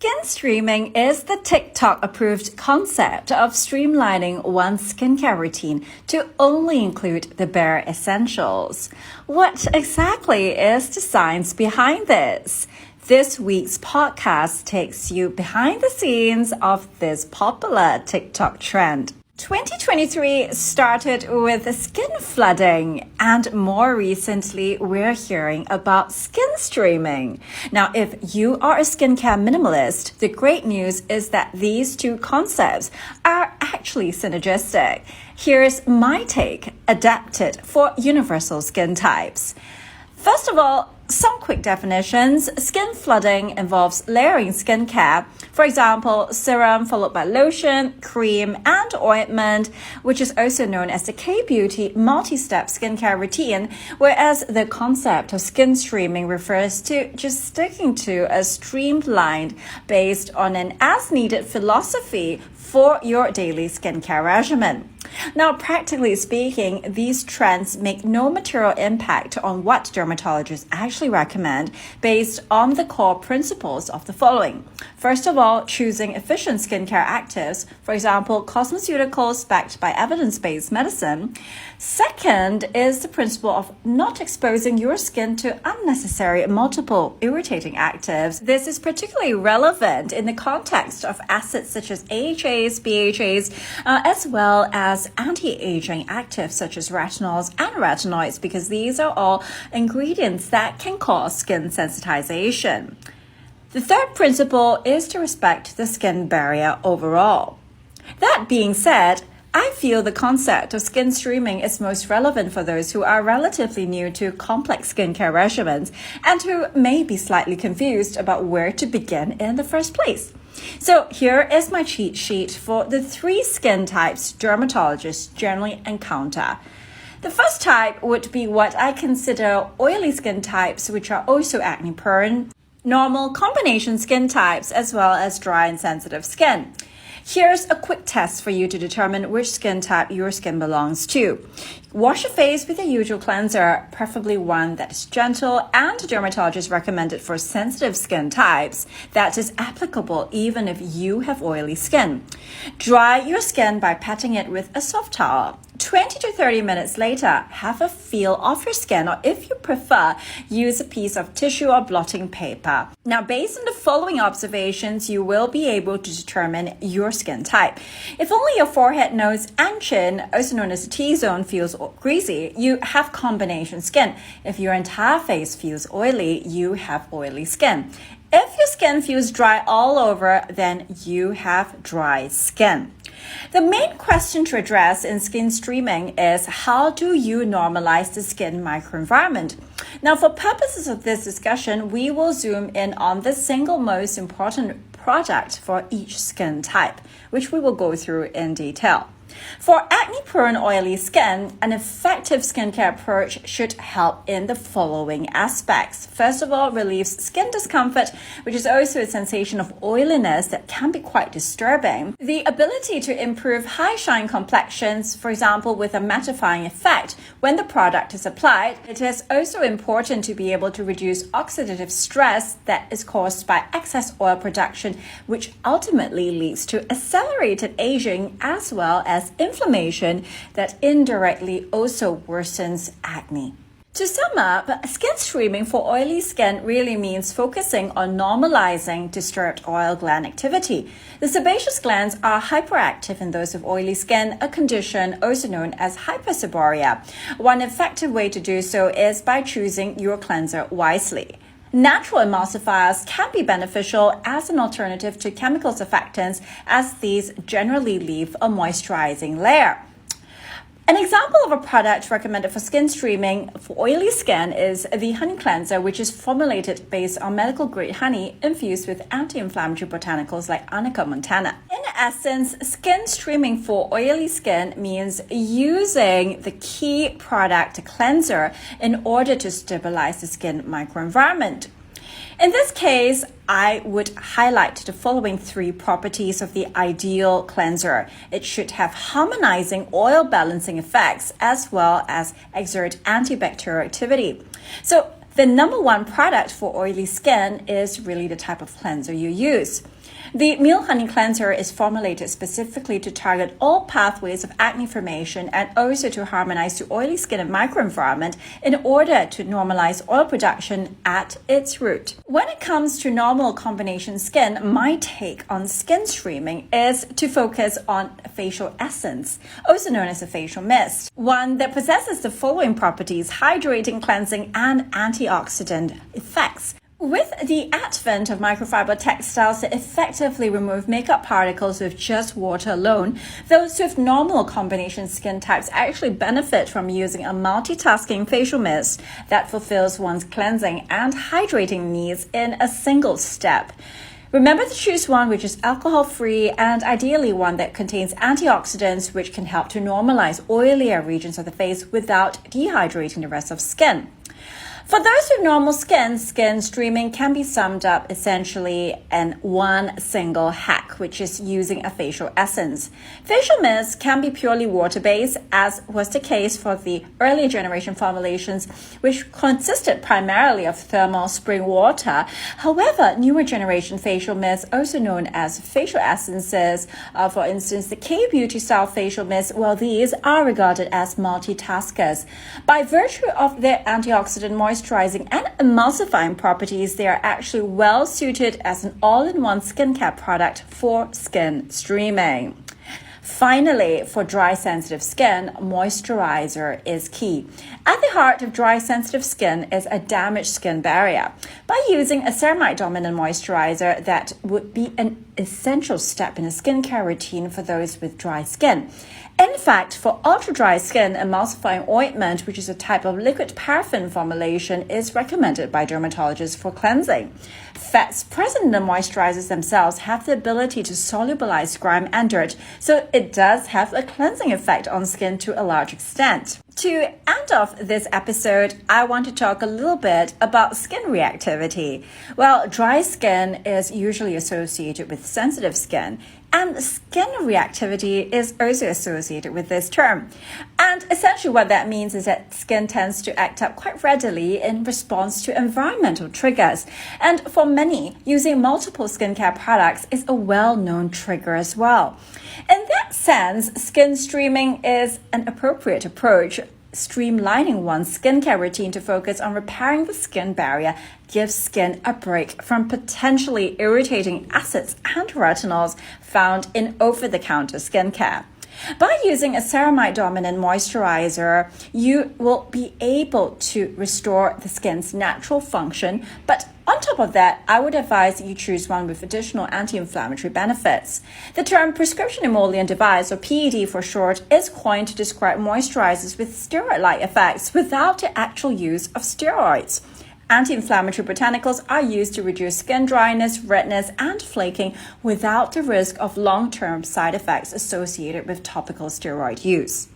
Skin streaming is the TikTok-approved concept of streamlining one's skincare routine to only include the bare essentials. What exactly is the science behind this? This week's podcast takes you behind the scenes of this popular TikTok trend. 2023 started with skin flooding, and more recently, we're hearing about skin streaming. Now, if you are a skincare minimalist, the great news is that these two concepts are actually synergistic. Here's my take, adapted for universal skin types. First of all, some quick definitions. Skin flooding involves layering skincare. For example, serum followed by lotion, cream, and ointment, which is also known as the K-beauty multi-step skincare routine, whereas the concept of skin streaming refers to just sticking to a streamlined based on an as-needed philosophy for your daily skincare regimen. Now, practically speaking, these trends make no material impact on what dermatologists actually recommend based on the core principles of the following. First of all, choosing efficient skincare actives, for example, cosmeceuticals backed by evidence-based medicine. Second is the principle of not exposing your skin to unnecessary multiple irritating actives. This is particularly relevant in the context of acids such as AHAs, BHAs, as well as anti-aging actives such as retinols and retinoids, because these are all ingredients that can cause skin sensitization. The third principle is to respect the skin barrier overall. That being said, I feel the concept of skin streaming is most relevant for those who are relatively new to complex skincare regimens and who may be slightly confused about where to begin in the first place. So here is my cheat sheet for the 3 skin types dermatologists generally encounter. The first type would be what I consider oily skin types, which are also acne-prone, normal combination skin types, as well as dry and sensitive skin. Here's a quick test for you to determine which skin type your skin belongs to. Wash your face with your usual cleanser, preferably one that is gentle, and dermatologists recommend it for sensitive skin types that is applicable even if you have oily skin. Dry your skin by patting it with a soft towel. 20 to 30 minutes later, have a feel of your skin, or if you prefer, use a piece of tissue or blotting paper. Now, based on the following observations, you will be able to determine your skin type. If only your forehead, nose, and chin, also known as the T-zone, feels greasy, you have combination skin. If your entire face feels oily, you have oily skin. If your skin feels dry all over, then you have dry skin. The main question to address in skin streaming is, how do you normalize the skin microenvironment? Now, for purposes of this discussion, we will zoom in on the single most important product for each skin type, which we will go through in detail. For acne-prone oily skin, an effective skincare approach should help in the following aspects. First of all, relieves skin discomfort, which is also a sensation of oiliness that can be quite disturbing. The ability to improve high shine complexions, for example, with a mattifying effect when the product is applied. It is also important to be able to reduce oxidative stress that is caused by excess oil production, which ultimately leads to accelerated aging as well as inflammation that indirectly also worsens acne. To sum up, skin streaming for oily skin really means focusing on normalizing disturbed oil gland activity. The sebaceous glands are hyperactive in those of oily skin, a condition also known as hyperseborrhea. One effective way to do so is by choosing your cleanser wisely. Natural emulsifiers can be beneficial as an alternative to chemical surfactants, as these generally leave a moisturizing layer. An example of a product recommended for skin streaming for oily skin is the honey cleanser, which is formulated based on medical grade honey infused with anti-inflammatory botanicals like Arnica montana. In essence, skin streaming for oily skin means using the key product cleanser in order to stabilize the skin microenvironment. In this case, I would highlight the following 3 properties of the ideal cleanser. It should have harmonizing oil balancing effects as well as exert antibacterial activity. So The number one product for oily skin is really the type of cleanser you use. The Meal Honey Cleanser is formulated specifically to target all pathways of acne formation and also to harmonize the oily skin microenvironment in order to normalize oil production at its root. When it comes to normal combination skin, my take on skin streaming is to focus on facial essence, also known as a facial mist, one that possesses the following properties: hydrating, cleansing, and antioxidant effects. With the advent of microfiber textiles that effectively remove makeup particles with just water alone, those with normal combination skin types actually benefit from using a multitasking facial mist that fulfills one's cleansing and hydrating needs in a single step. Remember to choose one which is alcohol-free and ideally one that contains antioxidants which can help to normalize oilier regions of the face without dehydrating the rest of skin. For those with normal skin, skin streaming can be summed up essentially in one single hack, which is using a facial essence. Facial mists can be purely water-based, as was the case for the earlier generation formulations, which consisted primarily of thermal spring water. However, newer generation facial mists, also known as facial essences, for instance, the K-Beauty style facial mists, well, these are regarded as multitaskers. By virtue of their antioxidant moisturizing and emulsifying properties, they are actually well suited as an all-in-one skincare product for skin streaming. Finally, for dry sensitive skin, moisturizer is key. At the heart of dry sensitive skin is a damaged skin barrier. By using a ceramide dominant moisturizer, that would be an essential step in a skincare routine for those with dry skin. In fact, for ultra-dry skin, emulsifying ointment, which is a type of liquid paraffin formulation, is recommended by dermatologists for cleansing. Fats present in the moisturizers themselves have the ability to solubilize grime and dirt, so it does have a cleansing effect on skin to a large extent. To end off this episode, I want to talk a little bit about skin reactivity. Well, dry skin is usually associated with sensitive skin, and skin reactivity is also associated with this term. And essentially what that means is that skin tends to act up quite readily in response to environmental triggers. And for many, using multiple skincare products is a well-known trigger as well. In that sense, skin streaming is an appropriate approach. Streamlining one's skincare routine to focus on repairing the skin barrier gives skin a break from potentially irritating acids and retinols found in over-the-counter skincare. By using a ceramide dominant moisturizer, you will be able to restore the skin's natural function, but on top of that, I would advise you choose one with additional anti-inflammatory benefits. The term prescription emollient device, or PED for short, is coined to describe moisturizers with steroid-like effects without the actual use of steroids. Anti-inflammatory botanicals are used to reduce skin dryness, redness, and flaking without the risk of long-term side effects associated with topical steroid use.